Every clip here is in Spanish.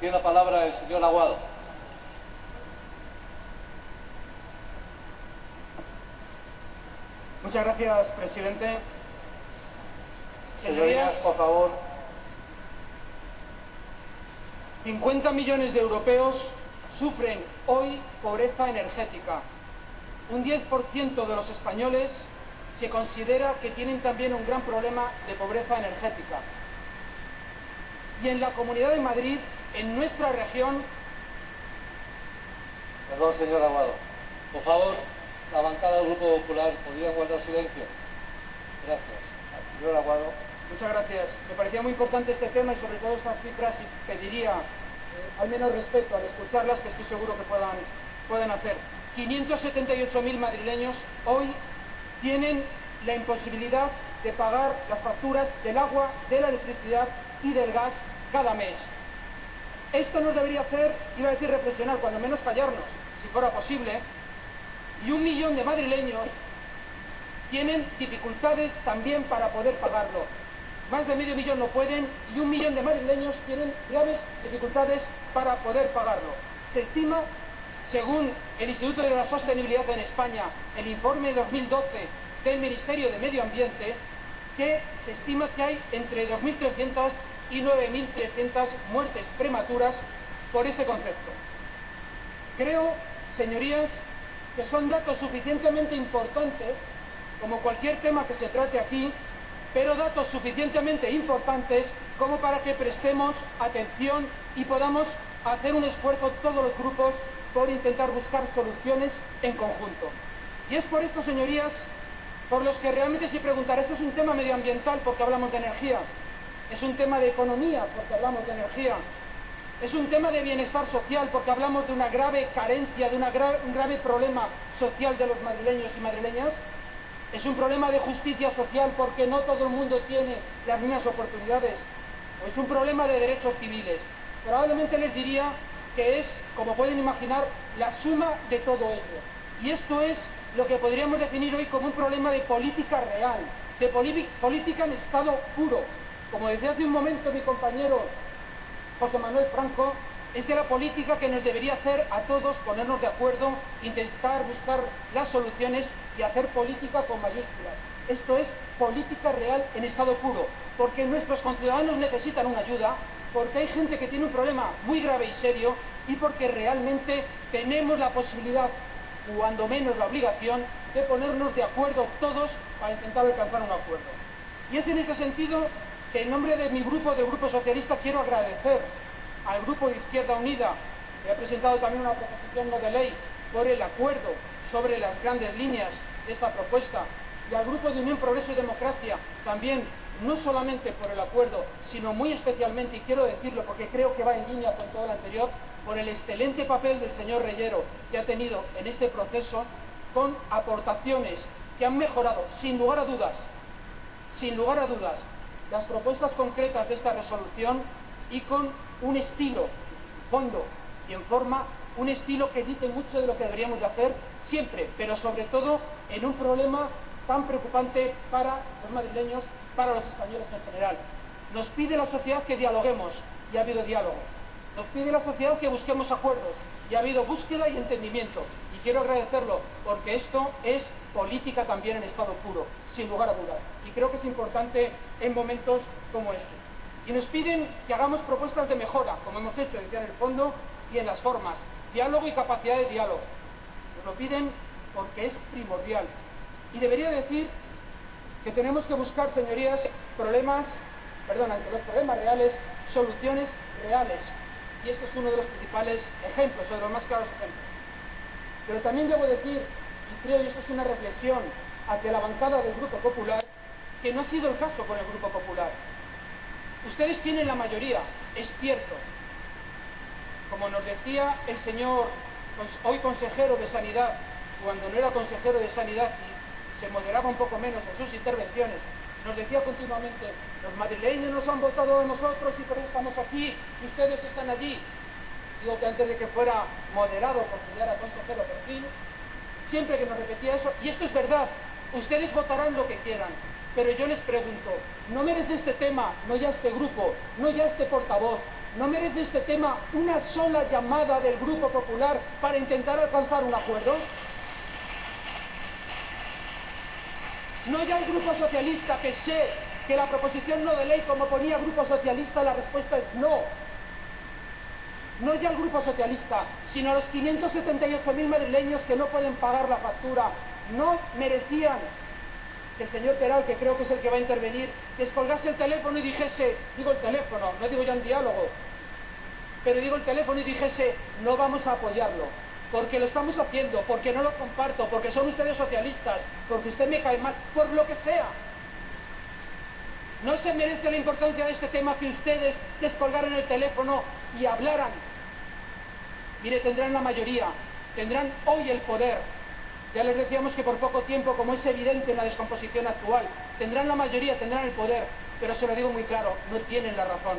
Tiene la palabra el señor Aguado. Muchas gracias, presidente. Señorías, por favor. 50 millones de europeos sufren hoy pobreza energética. Un 10% de los españoles se considera que tienen también un gran problema de pobreza energética. Y en la Comunidad de Madrid, en nuestra región... Perdón, señor Aguado. Por favor, la bancada del Grupo Popular, ¿podría guardar silencio? Gracias. Señor Aguado. Muchas gracias. Me parecía muy importante este tema y sobre todo estas cifras, y pediría al menos respeto al escucharlas, que estoy seguro que puedan hacer. 578.000 madrileños hoy tienen la imposibilidad de pagar las facturas del agua, de la electricidad y del gas cada mes. Esto nos debería hacer, iba a decir reflexionar, cuando menos callarnos, si fuera posible, y 1 millón de madrileños tienen dificultades también para poder pagarlo. Más de medio millón no pueden y 1 millón de madrileños tienen graves dificultades para poder pagarlo. Se estima, según el Instituto de la Sostenibilidad en España, el informe 2012 del Ministerio de Medio Ambiente, que se estima que hay entre 2.300 y 9.300 muertes prematuras por este concepto. Creo, señorías, que son datos suficientemente importantes, como cualquier tema que se trate aquí, pero datos suficientemente importantes como para que prestemos atención y podamos hacer un esfuerzo todos los grupos por intentar buscar soluciones en conjunto. Y es por esto, señorías, por los que realmente se preguntará, ¿esto es un tema medioambiental porque hablamos de energía? ¿Es un tema de economía porque hablamos de energía? ¿Es un tema de bienestar social porque hablamos de una grave carencia, de un grave problema social de los madrileños y madrileñas? ¿Es un problema de justicia social porque no todo el mundo tiene las mismas oportunidades? ¿O es un problema de derechos civiles? Probablemente les diría que es, como pueden imaginar, la suma de todo ello. Y esto es lo que podríamos definir hoy como un problema de política real, de política en estado puro. Como decía hace un momento mi compañero José Manuel Franco, es de la política que nos debería hacer a todos ponernos de acuerdo, intentar buscar las soluciones y hacer política con mayúsculas. Esto es política real en estado puro, porque nuestros conciudadanos necesitan una ayuda, porque hay gente que tiene un problema muy grave y serio y porque realmente tenemos la posibilidad, cuando menos la obligación, de ponernos de acuerdo todos para intentar alcanzar un acuerdo. Y es en este sentido que en nombre de mi grupo, del Grupo Socialista, quiero agradecer al Grupo de Izquierda Unida, que ha presentado también una proposición no de ley por el acuerdo sobre las grandes líneas de esta propuesta, y al Grupo de Unión, Progreso y Democracia, también, no solamente por el acuerdo, sino muy especialmente, y quiero decirlo porque creo que va en línea con todo lo anterior, por el excelente papel del señor Reyero que ha tenido en este proceso, con aportaciones que han mejorado, sin lugar a dudas, las propuestas concretas de esta resolución, y con un estilo, fondo y en forma, un estilo que dice mucho de lo que deberíamos de hacer siempre, pero sobre todo en un problema tan preocupante para los madrileños, para los españoles en general. Nos pide la sociedad que dialoguemos, y ha habido diálogo. Nos pide la sociedad que busquemos acuerdos, y ha habido búsqueda y entendimiento. Y quiero agradecerlo, porque esto es política también en estado puro, sin lugar a dudas. Y creo que es importante en momentos como este. Y nos piden que hagamos propuestas de mejora, como hemos hecho, decía, en el fondo y en las formas. Diálogo y capacidad de diálogo. Nos lo piden porque es primordial. Y debería decir que tenemos que buscar, señorías, ante los problemas reales, soluciones reales. Y este es uno de los principales ejemplos, o de los más claros ejemplos. Pero también debo decir, y creo, y esto es una reflexión hacia la bancada del Grupo Popular, que no ha sido el caso con el Grupo Popular. Ustedes tienen la mayoría, es cierto. Como nos decía el señor, hoy consejero de Sanidad, cuando no era consejero de Sanidad y se moderaba un poco menos en sus intervenciones, nos decía continuamente, los madrileños nos han votado a nosotros y por eso estamos aquí, y ustedes están allí. Digo que antes de que fuera moderado, porque ya era consejero, por fin, siempre que nos repetía eso, y esto es verdad, ustedes votarán lo que quieran, pero yo les pregunto, ¿no merece este tema, no ya este grupo, no ya este portavoz, ¿No merece este tema una sola llamada del Grupo Popular para intentar alcanzar un acuerdo? No ya el Grupo Socialista, que sé que la proposición no de ley, como ponía Grupo Socialista, la respuesta es no. No ya el Grupo Socialista, sino a los 578.000 madrileños que no pueden pagar la factura. No merecían que el señor Peral, que creo que es el que va a intervenir, descolgase el teléfono y dijese, digo el teléfono, no digo ya un diálogo, pero digo el teléfono y dijese, no vamos a apoyarlo, porque lo estamos haciendo, porque no lo comparto, porque son ustedes socialistas, porque usted me cae mal, por lo que sea. No se merece la importancia de este tema que ustedes descolgaran el teléfono y hablaran. Mire, tendrán la mayoría, tendrán hoy el poder. Ya les decíamos que por poco tiempo, como es evidente en la descomposición actual, tendrán la mayoría, tendrán el poder, pero se lo digo muy claro, no tienen la razón.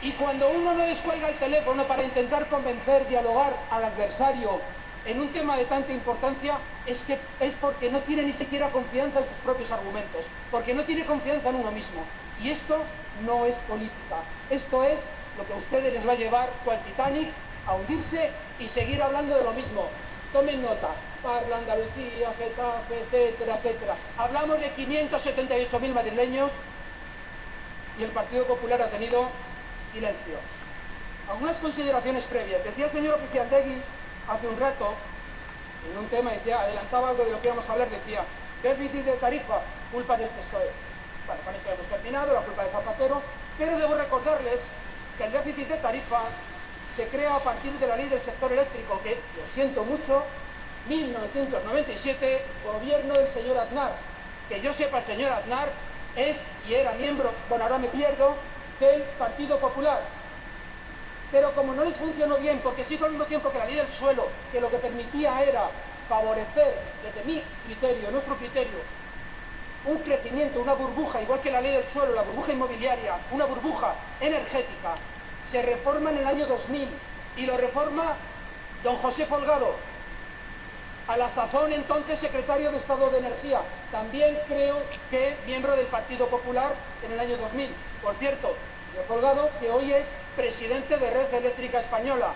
Y cuando uno no descuelga el teléfono para intentar convencer, dialogar al adversario en un tema de tanta importancia, es porque no tiene ni siquiera confianza en sus propios argumentos, porque no tiene confianza en uno mismo. Y esto no es política, esto es lo que a ustedes les va a llevar cual Titanic a hundirse y seguir hablando de lo mismo. Tomen nota, Parla, Andalucía, Getafe, etcétera, etcétera. Hablamos de 578.000 madrileños y el Partido Popular ha tenido silencio. Algunas consideraciones previas. Decía el señor Oficialdegui hace un rato, en un tema, decía, adelantaba algo de lo que íbamos a hablar, decía, déficit de tarifa, culpa del PSOE. Bueno, con esto hemos terminado, la culpa de Zapatero, pero debo recordarles que el déficit de tarifa se crea a partir de la ley del sector eléctrico, que, lo siento mucho, 1997, gobierno del señor Aznar. Que yo sepa, el señor Aznar es y era miembro, bueno, ahora me pierdo, del Partido Popular. Pero como no les funcionó bien, porque se hizo al mismo tiempo que la ley del suelo, que lo que permitía era favorecer, desde mi criterio, nuestro criterio, un crecimiento, una burbuja, igual que la ley del suelo, la burbuja inmobiliaria, una burbuja energética, se reforma en el año 2000 y lo reforma don José Folgado, a la sazón entonces secretario de Estado de Energía, también creo que miembro del Partido Popular en el año 2000. Por cierto, señor Folgado, que hoy es presidente de Red Eléctrica Española,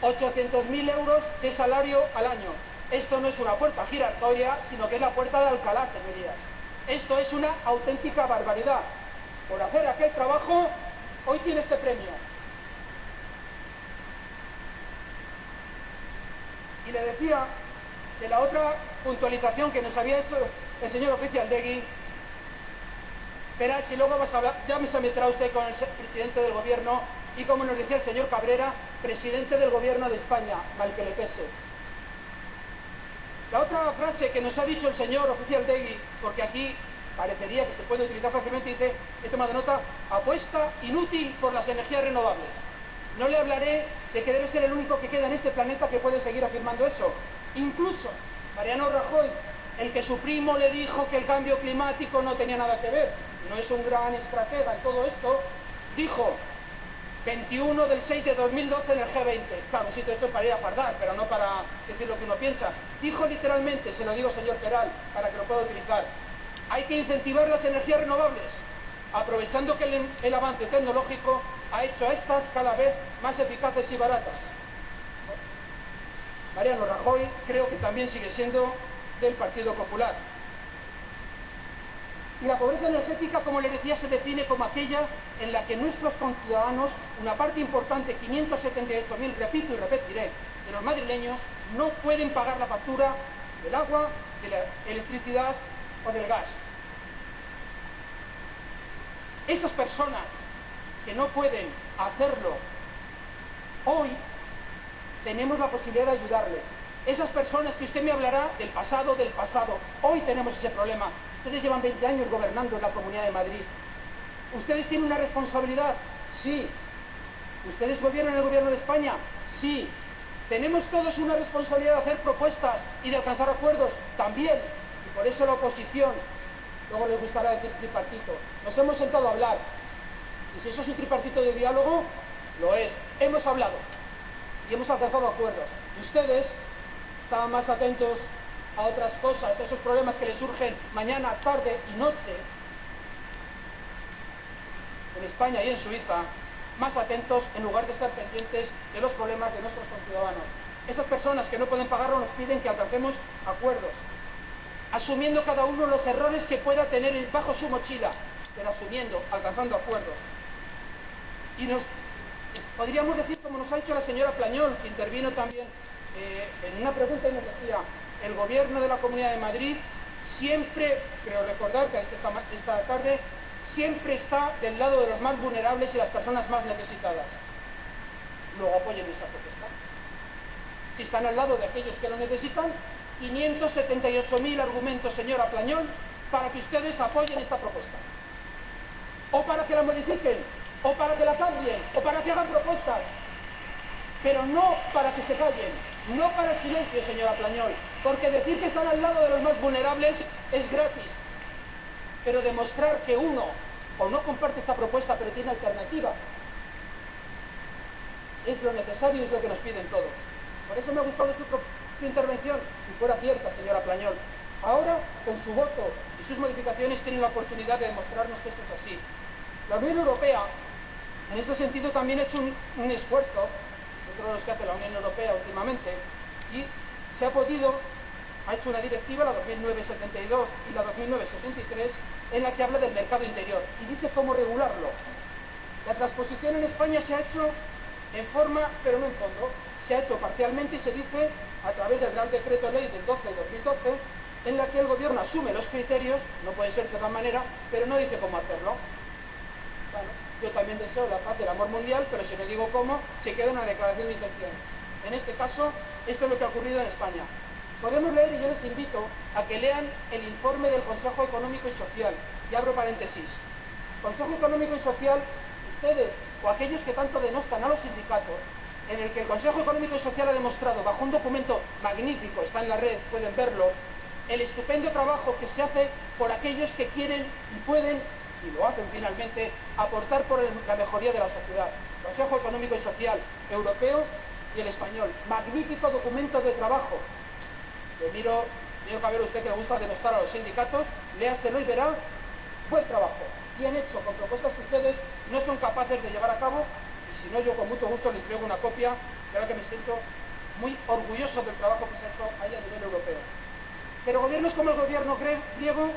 800.000 euros de salario al año. Esto no es una puerta giratoria, sino que es la puerta de Alcalá, señorías. Esto es una auténtica barbaridad. Por hacer aquel trabajo, hoy tiene este premio. Y le decía de la otra puntualización que nos había hecho el señor Oficialdegui. Verá, si luego vas a hablar, ya me meterá usted con el presidente del gobierno y, como nos decía el señor Cabrera, presidente del gobierno de España, mal que le pese. La otra frase que nos ha dicho el señor Oficialdegui, porque aquí parecería que se puede utilizar fácilmente, dice, he tomado nota, apuesta inútil por las energías renovables. No le hablaré de que debe ser el único que queda en este planeta que puede seguir afirmando eso. Incluso Mariano Rajoy, el que su primo le dijo que el cambio climático no tenía nada que ver, no es un gran estratega en todo esto, dijo 21 del 6 de 2012 en el G20. Claro, cito esto para ir a fardar, pero no para decir lo que uno piensa. Dijo literalmente, se lo digo señor Peral, para que lo pueda utilizar, hay que incentivar las energías renovables, aprovechando que el avance tecnológico ha hecho a estas cada vez más eficaces y baratas. Mariano Rajoy creo que también sigue siendo del Partido Popular. Y la pobreza energética, como les decía, se define como aquella en la que nuestros conciudadanos, una parte importante, 578.000, repito y repetiré, de los madrileños, no pueden pagar la factura del agua, de la electricidad o del gas. Esas personas que no pueden hacerlo, hoy tenemos la posibilidad de ayudarles. Esas personas que usted me hablará del pasado, hoy tenemos ese problema. Ustedes llevan 20 años gobernando en la Comunidad de Madrid. ¿Ustedes tienen una responsabilidad? Sí. ¿Ustedes gobiernan el gobierno de España? Sí. ¿Tenemos todos una responsabilidad de hacer propuestas y de alcanzar acuerdos? También. Y por eso la oposición, luego les gustará decir tripartito, nos hemos sentado a hablar. Y si eso es un tripartito de diálogo, lo es. Hemos hablado y hemos alcanzado acuerdos. Y ustedes estaban más atentos a otras cosas, a esos problemas que les surgen mañana, tarde y noche. en España y en Suiza, más atentos en lugar de estar pendientes de los problemas de nuestros conciudadanos. Esas personas que no pueden pagarlo nos piden que alcancemos acuerdos, asumiendo cada uno los errores que pueda tener bajo su mochila, pero asumiendo, alcanzando acuerdos. Y podríamos decir, como nos ha dicho la señora Plañol, que intervino también en una pregunta y nos decía, el gobierno de la Comunidad de Madrid siempre, creo recordar que ha dicho esta tarde, siempre está del lado de los más vulnerables y las personas más necesitadas. Luego apoyen esa propuesta. Si están al lado de aquellos que lo necesitan, 578.000 argumentos, señora Plañol, para que ustedes apoyen esta propuesta. O para que la modifiquen, o para que la cambien, o para que hagan propuestas. Pero no para que se callen, no para el silencio, señora Plañol, porque decir que están al lado de los más vulnerables es gratis. Pero demostrar que uno o no comparte esta propuesta pero tiene alternativa es lo necesario y es lo que nos piden todos. Por eso me ha gustado su intervención, si fuera cierta, señora Plañol. Ahora, con su voto y sus modificaciones, tienen la oportunidad de demostrarnos que esto es así. La Unión Europea, en ese sentido, también ha hecho un esfuerzo, dentro de los que hace la Unión Europea últimamente, y se ha hecho una directiva, la 2009-72 y la 2009-73, en la que habla del mercado interior y dice cómo regularlo. La transposición en España se ha hecho en forma, pero no en fondo. Se ha hecho parcialmente y se dice, a través del Real Decreto Ley del 12 de 2012, en la que el gobierno asume los criterios, no puede ser de otra manera, pero no dice cómo hacerlo. Bueno, yo también deseo la paz y el amor mundial, pero si no digo cómo, se queda en una declaración de intenciones. En este caso, esto es lo que ha ocurrido en España. Podemos leer, y yo les invito a que lean el informe del Consejo Económico y Social, y abro paréntesis. Consejo Económico y Social, ustedes o aquellos que tanto denostan a los sindicatos, en el que el Consejo Económico y Social ha demostrado, bajo un documento magnífico, está en la red, pueden verlo, el estupendo trabajo que se hace por aquellos que quieren y pueden, y lo hacen finalmente, aportar por la mejoría de la sociedad. Consejo Económico y Social Europeo y el español. Magnífico documento de trabajo. Le miro, señor Cabero, usted que le gusta denostar a los sindicatos, léaselo y verá buen trabajo, bien hecho, con propuestas que ustedes no son capaces de llevar a cabo, y si no, yo con mucho gusto le entrego una copia, de la que me siento muy orgulloso del trabajo que se ha hecho ahí a nivel europeo. Pero gobiernos como el gobierno griego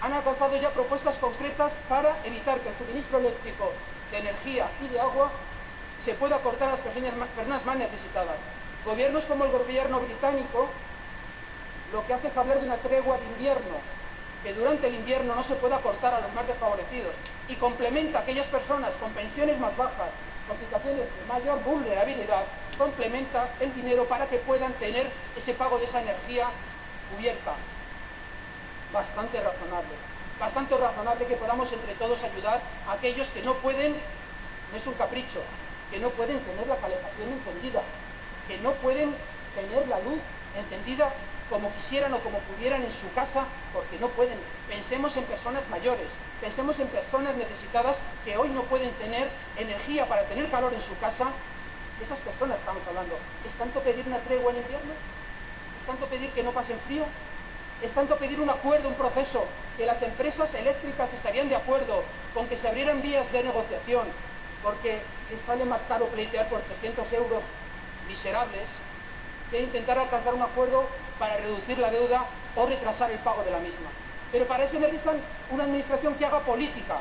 han alcanzado ya propuestas concretas para evitar que el suministro eléctrico, de energía y de agua se pueda cortar a las personas más necesitadas. Gobiernos como el gobierno británico lo que hace es hablar de una tregua de invierno, que durante el invierno no se pueda cortar a los más desfavorecidos, y complementa a aquellas personas con pensiones más bajas, con situaciones de mayor vulnerabilidad, complementa el dinero para que puedan tener ese pago de esa energía cubierta. Bastante razonable que podamos entre todos ayudar a aquellos que no pueden, no es un capricho, que no pueden tener la calefacción encendida, que no pueden tener la luz encendida como quisieran o como pudieran en su casa, porque no pueden. Pensemos en personas mayores, pensemos en personas necesitadas que hoy no pueden tener energía para tener calor en su casa. De esas personas estamos hablando. ¿Es tanto pedir una tregua en invierno? ¿Es tanto pedir que no pasen frío? ¿Es tanto pedir un acuerdo, un proceso, que las empresas eléctricas estarían de acuerdo con que se abrieran vías de negociación, porque les sale más caro pleitear por 300 euros miserables que intentar alcanzar un acuerdo para reducir la deuda o retrasar el pago de la misma? Pero para eso necesitan una administración que haga política.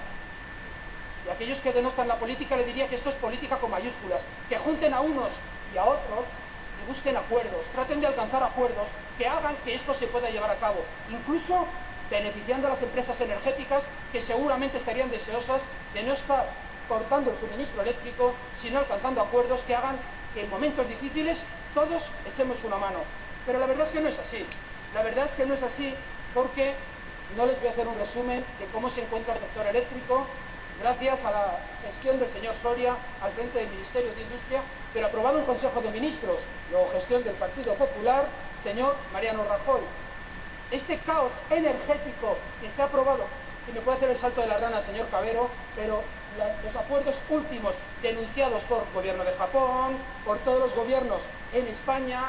Y a aquellos que denostan la política le diría que esto es política con mayúsculas, que junten a unos y a otros y busquen acuerdos, traten de alcanzar acuerdos que hagan que esto se pueda llevar a cabo, incluso beneficiando a las empresas energéticas que seguramente estarían deseosas de no estar cortando el suministro eléctrico, sino alcanzando acuerdos que hagan que en momentos difíciles todos echemos una mano. Pero la verdad es que no es así. La verdad es que no es así porque no les voy a hacer un resumen de cómo se encuentra el sector eléctrico, gracias a la gestión del señor Soria al frente del Ministerio de Industria, pero aprobado en Consejo de Ministros, luego gestión del Partido Popular, señor Mariano Rajoy. Este caos energético que se ha aprobado, si me puede hacer el salto de la rana, señor Cabero, pero los acuerdos últimos denunciados por el gobierno de Japón, por todos los gobiernos en España,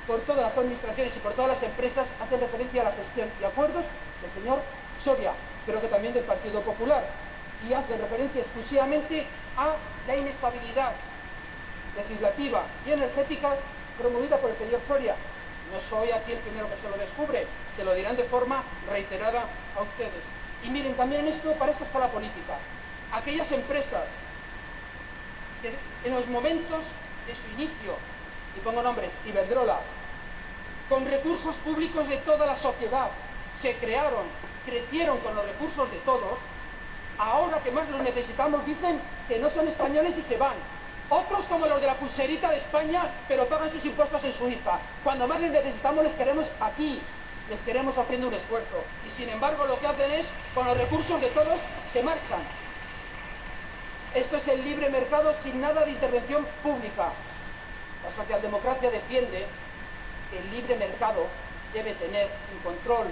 por todas las administraciones y por todas las empresas, hacen referencia a la gestión y acuerdos del señor Soria, pero que también del Partido Popular. y hacen referencia exclusivamente a la inestabilidad legislativa y energética promovida por el señor Soria. No soy aquí el primero que se lo descubre, se lo dirán de forma reiterada a ustedes. Y miren, también para esto está la política. Aquellas empresas que en los momentos de su inicio, y pongo nombres, Iberdrola, con recursos públicos de toda la sociedad, se crearon, crecieron con los recursos de todos, ahora que más los necesitamos dicen que no son españoles y se van. Otros, como los de la pulserita de España, pero pagan sus impuestos en Suiza. Cuando más les necesitamos, les queremos aquí, les queremos haciendo un esfuerzo. Y sin embargo, lo que hacen es, con los recursos de todos, se marchan. Esto es el libre mercado sin nada de intervención pública. La socialdemocracia defiende que el libre mercado debe tener un control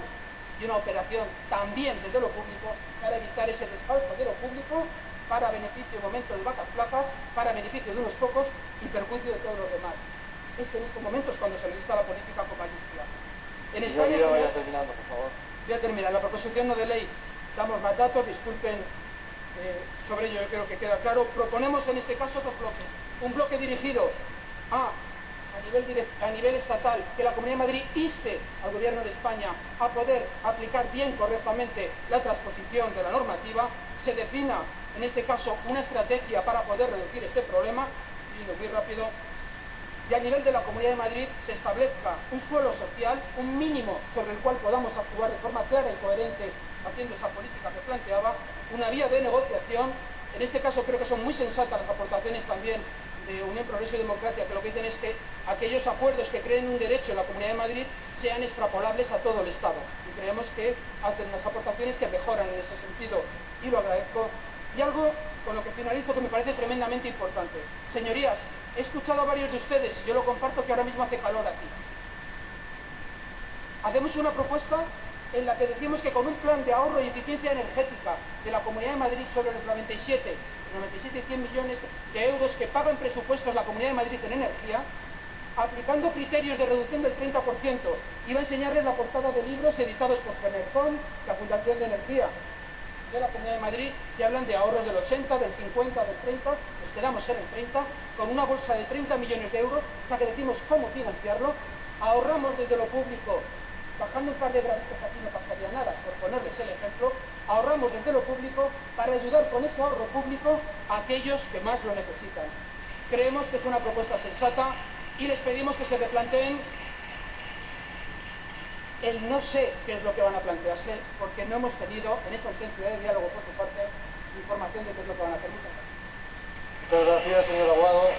y una operación también desde lo público para evitar ese desfalco de lo público, para beneficio de momentos de vacas flacas, para beneficio de unos pocos y perjuicio de todos los demás. Es en estos momentos cuando se necesita la política con mayúsculas. En España, vaya terminando, por favor. Voy a terminar. La proposición no de ley, damos más datos, disculpen, sobre ello yo creo que queda claro. Proponemos en este caso dos bloques. Un bloque dirigido a nivel estatal, que la Comunidad de Madrid inste al Gobierno de España a poder aplicar bien, correctamente, la transposición de la normativa, se defina, en este caso, una estrategia para poder reducir este problema, y muy rápido, y a nivel de la Comunidad de Madrid se establezca un suelo social, un mínimo sobre el cual podamos actuar de forma clara y coherente, haciendo esa política que planteaba, una vía de negociación. En este caso creo que son muy sensatas las aportaciones también de Unión, Progreso y Democracia, que lo que dicen es que aquellos acuerdos que creen un derecho en la Comunidad de Madrid sean extrapolables a todo el Estado. Y creemos que hacen unas aportaciones que mejoran en ese sentido, y lo agradezco. Y algo con lo que finalizo que me parece tremendamente importante. Señorías, he escuchado a varios de ustedes, y yo lo comparto, que ahora mismo hace calor aquí. Hacemos una propuesta en la que decimos que con un plan de ahorro y eficiencia energética de la Comunidad de Madrid sobre los 97 y 100 millones de euros que paga en presupuestos la Comunidad de Madrid en energía, aplicando criterios de reducción del 30%, iba a enseñarles la portada de libros editados por Genercom, la Fundación de Energía de la Comunidad de Madrid, que hablan de ahorros del 80, del 50, del 30, nos quedamos en el 30, con una bolsa de 30 millones de euros, o sea que decimos cómo financiarlo, ahorramos desde lo público, bajando un par de graditos aquí no pasaría nada, por ponerles el ejemplo, ahorramos desde lo público para ayudar con ese ahorro público a aquellos que más lo necesitan. Creemos que es una propuesta sensata y les pedimos que se replanteen el no sé qué es lo que van a plantearse, porque no hemos tenido, en esta ausencia de diálogo por su parte, información de qué es lo que van a hacer. Muchas gracias. Muchas gracias, señor Aguado.